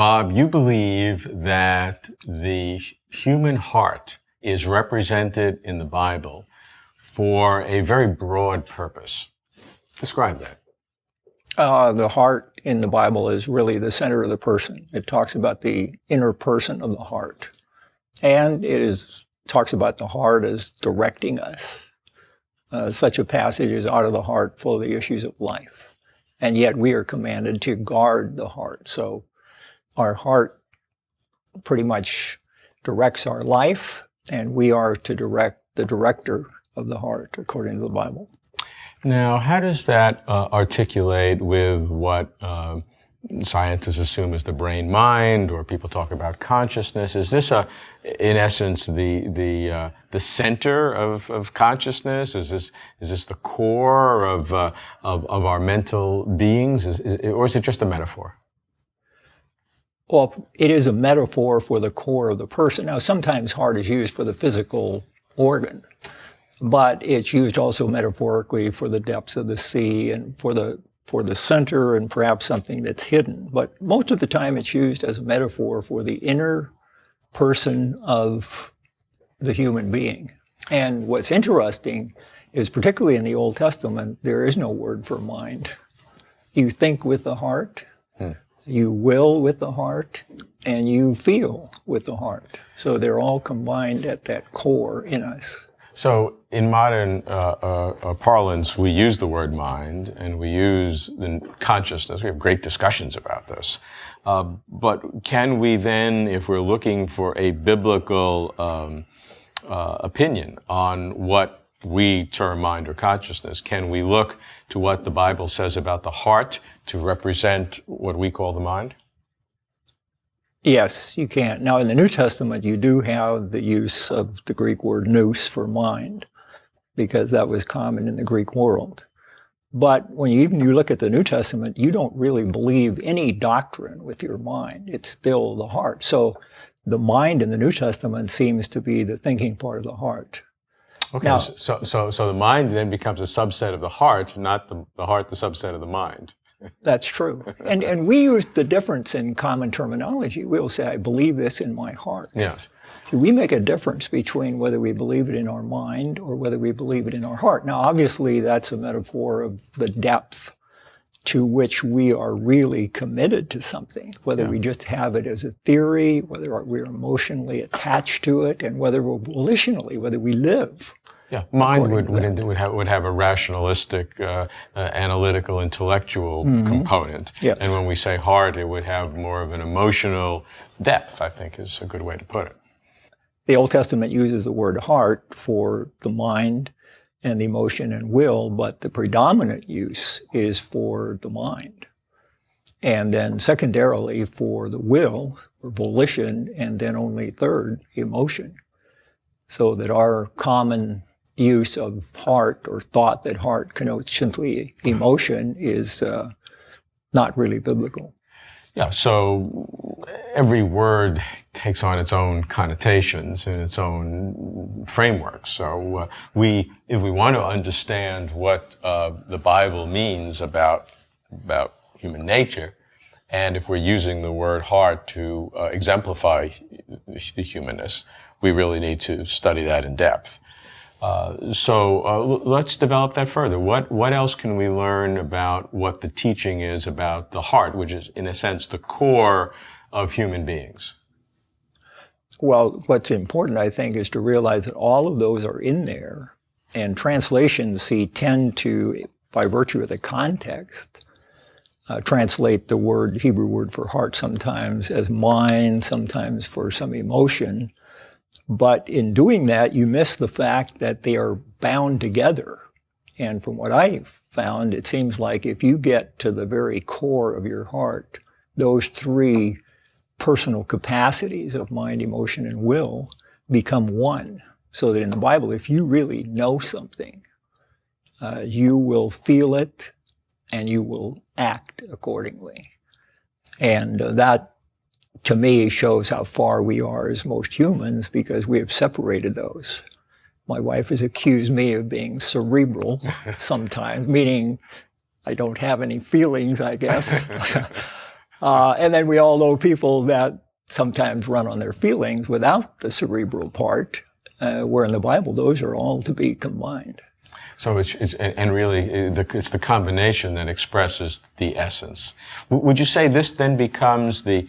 Bob, you believe that the human heart is represented in the Bible for a very broad purpose. Describe that. The heart in the Bible is really the center of the person. It talks about the inner person of the heart. And talks about the heart as directing us. Such a passage is out of the heart full of the issues of life. And yet we are commanded to guard the heart. So our heart pretty much directs our life, and we are to direct the director of the heart, according to the Bible. Now, how does that articulate with what scientists assume is the brain-mind, or people talk about consciousness? Is this, in essence, the center of consciousness? Is this the core of our mental beings? Or is it just a metaphor? Well, it is a metaphor for the core of the person. Now, sometimes heart is used for the physical organ, but it's used also metaphorically for the depths of the sea and for the center and perhaps something that's hidden. But most of the time it's used as a metaphor for the inner person of the human being. And what's interesting is, particularly in the Old Testament, there is no word for mind. You think with the heart, you will with the heart, and you feel with the heart. So they're all combined at that core in us. So in modern parlance, we use the word mind, and we use the consciousness. We have great discussions about this. But can we then, if we're looking for a biblical opinion on what we term mind or consciousness, can we look to what the Bible says about the heart to represent what we call the mind? Yes, you can. Now, in the New Testament, you do have the use of the Greek word nous for mind, because that was common in the Greek world. But when you look at the New Testament, you don't really believe any doctrine with your mind. It's still the heart. So the mind in the New Testament seems to be the thinking part of the heart. Okay, now, so the mind then becomes a subset of the heart, not the heart the subset of the mind. That's true. And we use the difference in common terminology. We'll say, I believe this in my heart. Yes. So we make a difference between whether we believe it in our mind or whether we believe it in our heart. Now, obviously, that's a metaphor of the depth to which we are really committed to something, whether we just have it as a theory, whether we're emotionally attached to it, and whether we're volitionally, whether we live. Yeah, mind would have a rationalistic, analytical, intellectual component. Yes. And when we say heart, it would have more of an emotional depth, I think is a good way to put it. The Old Testament uses the word heart for the mind and the emotion and will, but the predominant use is for the mind. And then secondarily for the will, or volition, and then only third, emotion. So that our common use of heart, or thought that heart connotes simply emotion, is not really biblical. Yeah, so every word takes on its own connotations and its own framework. So if we want to understand what the Bible means about human nature, and if we're using the word heart to exemplify the humanness, we really need to study that in depth. So let's develop that further. What else can we learn about what the teaching is about the heart, which is, in a sense, the core of human beings? Well, what's important, I think, is to realize that all of those are in there, and translations tend to, by virtue of the context, translate the Hebrew word for heart sometimes as mind, sometimes for some emotion. But in doing that, you miss the fact that they are bound together. And from what I found, it seems like if you get to the very core of your heart, those three personal capacities of mind, emotion, and will become one. So that in the Bible, if you really know something, you will feel it and you will act accordingly. And that, to me, shows how far we are as most humans, because we have separated those. My wife has accused me of being cerebral sometimes, meaning I don't have any feelings, I guess. And then we all know people that sometimes run on their feelings without the cerebral part, where in the Bible, those are all to be combined. So it's the combination that expresses the essence. Would you say this then becomes the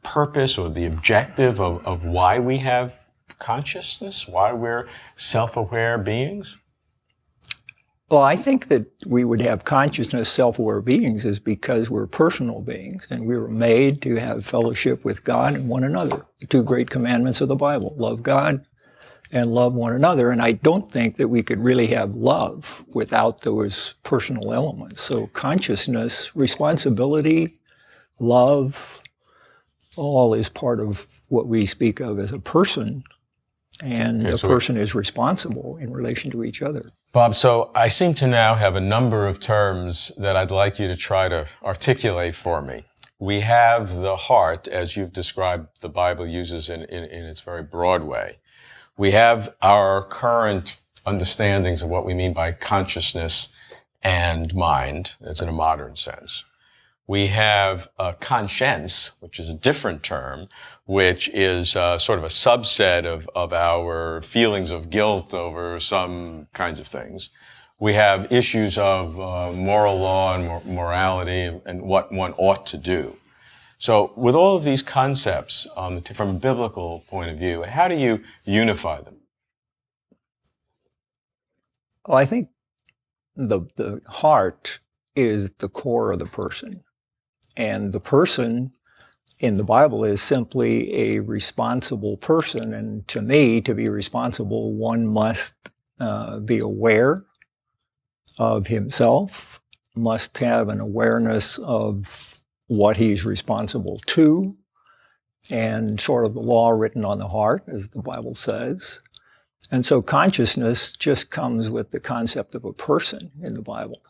purpose or the objective of why we have consciousness, why we're self-aware beings? Well, I think that we would have consciousness, self-aware beings is because we're personal beings and we were made to have fellowship with God and one another. The two great commandments of the Bible, love God and love one another. And I don't think that we could really have love without those personal elements. So consciousness, responsibility, love, all is part of what we speak of as a person. And a person is responsible in relation to each other. Bob, so I seem to now have a number of terms that I'd like you to try to articulate for me. We have the heart, as you've described the Bible uses in its very broad way. We have our current understandings of what we mean by consciousness and mind. That's in a modern sense. We have conscience, which is a different term, which is sort of a subset of our feelings of guilt over some kinds of things. We have issues of moral law and morality and what one ought to do. So with all of these concepts from a biblical point of view, how do you unify them? Well, I think the heart is the core of the person. And the person in the Bible is simply a responsible person. And to me, to be responsible, one must be aware of himself, must have an awareness of what he's responsible to, and sort of the law written on the heart, as the Bible says. And so consciousness just comes with the concept of a person in the Bible.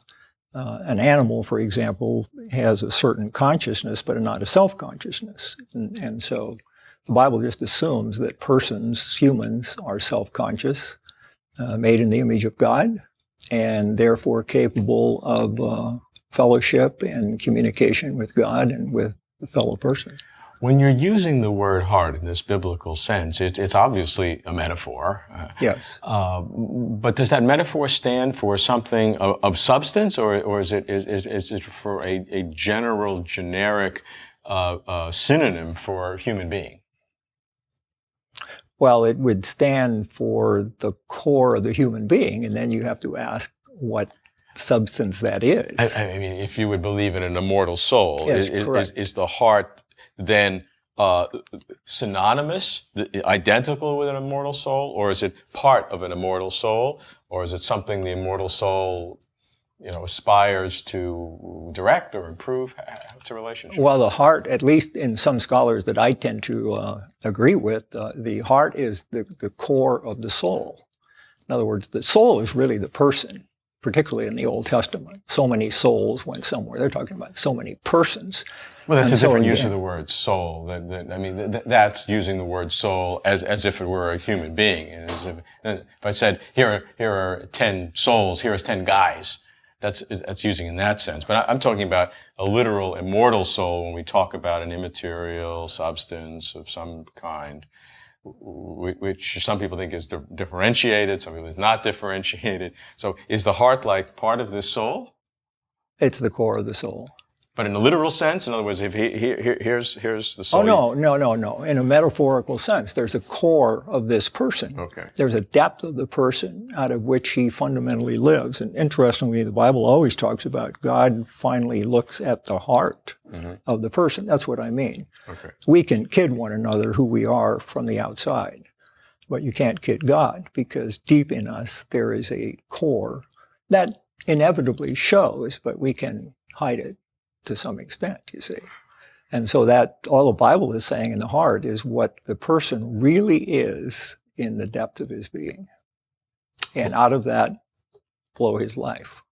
An animal, for example, has a certain consciousness, but not a self-consciousness. And so the Bible just assumes that persons, humans, are self-conscious, made in the image of God, and therefore capable of fellowship and communication with God and with the fellow person. When you're using the word heart in this biblical sense, it's obviously a metaphor. Yes. But does that metaphor stand for something of substance, or is it for a general, generic synonym for human being? Well, it would stand for the core of the human being, and then you have to ask what substance that is. I mean, if you would believe in an immortal soul, yes, is the heart then synonymous, identical with an immortal soul, or is it part of an immortal soul, or is it something the immortal soul, aspires to direct or improve? What's the relationship? Well, the heart, at least in some scholars that I tend to agree with, the heart is the core of the soul. In other words, the soul is really the person, particularly in the Old Testament. So many souls went somewhere. They're talking about so many persons. Well, that's a different use of the word soul. That's using the word soul as if it were a human being. If I said, here are 10 souls, here is 10 guys, that's using in that sense. But I'm talking about a literal immortal soul when we talk about an immaterial substance of some kind, which some people think is differentiated, some people is not differentiated. So is the heart like part of this soul? It's the core of the soul. But in a literal sense, in other words, if here's the soul. Oh, no. In a metaphorical sense, there's a core of this person. Okay. There's a depth of the person out of which he fundamentally lives. And interestingly, the Bible always talks about God finally looks at the heart of the person. That's what I mean. Okay. We can kid one another who we are from the outside, but you can't kid God because deep in us there is a core that inevitably shows, but we can hide it to some extent, you see. And so that all the Bible is saying in the heart is what the person really is in the depth of his being. And out of that flow his life.